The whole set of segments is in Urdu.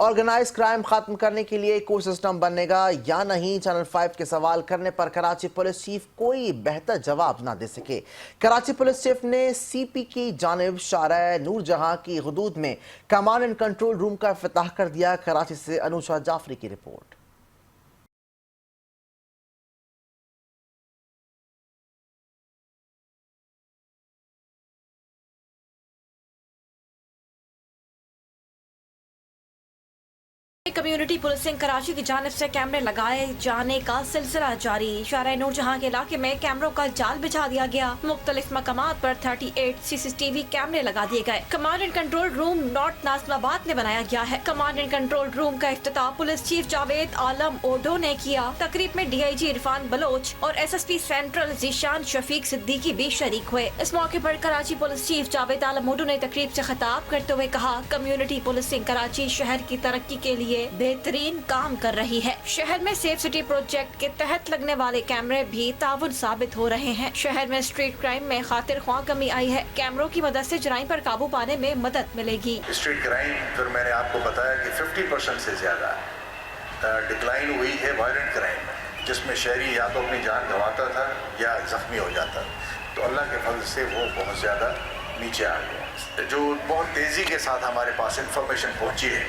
آرگنائز کرائم ختم کرنے کے لیے کوئی سسٹم بنے گا یا نہیں، چینل 5 کے سوال کرنے پر کراچی پولیس چیف کوئی بہتر جواب نہ دے سکے۔ کراچی پولیس چیف نے سی پی کی جانب شارع نور جہاں کی حدود میں کمانڈ اینڈ کنٹرول روم کا افتتاح کر دیا۔ کراچی سے انوشا جعفری کی رپورٹ۔ کمیونٹی پولیسنگ کراچی کی جانب سے کیمرے لگائے جانے کا سلسلہ جاری۔ شارع نور جہاں کے علاقے میں کیمروں کا جال بچھا دیا گیا۔ مختلف مقامات پر 38 سی سی ٹی وی کیمرے لگا دیے گئے۔ Command and control room north Nazimabad میں بنایا گیا ہے۔ کمانڈ اینڈ کنٹرول روم کا افتتاح پولیس چیف جاوید عالم اوڈو نے کیا۔ تقریب میں D I G Irfan Baloch اور S S P central Zeeshan Shafiq Siddiqui بھی شریک ہوئے۔ اس موقع پر کراچی پولیس چیف جاوید عالم اوڈو نے تقریب سے خطاب کرتے ہوئے کہا، کمیونٹی پولیسنگ کراچی شہر کی ترقی کے لیے بہترین کام کر رہی ہے۔ شہر میں سیف سٹی پروجیکٹ کے تحت لگنے والے کیمرے بھی تعاون ثابت ہو رہے ہیں۔ شہر میں اسٹریٹ کرائم میں خاطر خواہ کمی آئی ہے۔ کیمروں کی مدد سے جرائم پر قابو پانے میں مدد ملے گی۔ اسٹریٹ کرائم پھر میں نے آپ کو بتایا کہ 50% سے زیادہ ڈکلائن ہوئی ہے وائلنٹ کرائم میں، جس میں شہری یا تو اپنی جان گنواتا تھا یا زخمی ہو جاتا، تو اللہ کے فضل سے وہ بہت زیادہ نیچے آ گیا۔ جو بہت تیزی کے ساتھ ہمارے پاس انفارمیشن پہنچی ہے،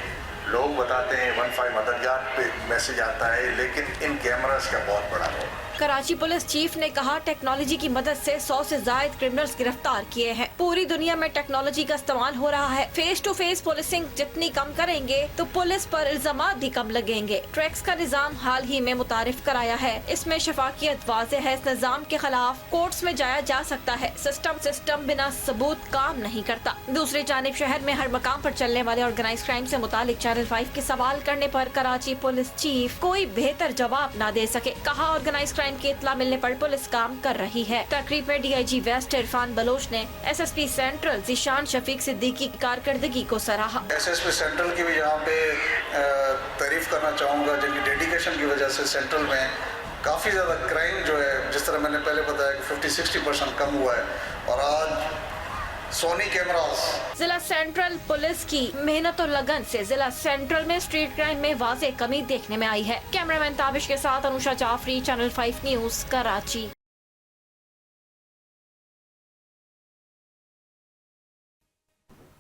لوگ بتاتے ہیں 15 مددگار پہ میسج آتا ہے، لیکن ان کیمراز کا بہت بڑا رول۔ کراچی پولیس چیف نے کہا، ٹیکنالوجی کی مدد سے 100 سے زائد کرمنلز گرفتار کیے ہیں۔ پوری دنیا میں ٹیکنالوجی کا استعمال ہو رہا ہے۔ فیس ٹو فیس پولیسنگ جتنی کم کریں گے تو پولیس پر الزامات بھی کم لگیں گے۔ ٹریکس کا نظام حال ہی میں متعارف کرایا ہے۔ اس میں شفافیت واضح ہے۔ اس نظام کے خلاف کورٹس میں جایا جا سکتا ہے۔ سسٹم بنا ثبوت کام نہیں کرتا۔ دوسری جانب شہر میں ہر مقام پر چلنے والے آرگنائز کرائم سے متعلق چینل 5 کے سوال کرنے پر کراچی پولیس چیف کوئی بہتر جواب نہ دے سکے۔ کہا، آرگنائز کرائم کی اطلاع ملنے پر پولیس کام کر رہی ہے۔ تقریب میں D I G west Irfan Baloch نے S S P central Zeeshan Shafiq Siddiqui کی کارکردگی کو سراہا۔ ایس ایس پی سینٹرل کی بھی یہاں پہ تعریف کرنا چاہوں گا، جن کی ڈیڈیکیشن کی وجہ سے سینٹرل میں کافی زیادہ کرائم جو ہے، جس طرح میں نے پہلے بتایا کہ 50-60% کم ہوا ہے، اور آج سونی کیمراز۔ ضلع سینٹرل پولیس کی محنت اور لگن سے ضلع سینٹرل میں اسٹریٹ کرائم میں واضح کمی دیکھنے میں آئی ہے۔ کیمرہ مین تابش کے ساتھ انوشا جعفری، چینل 5 نیوز، کراچی۔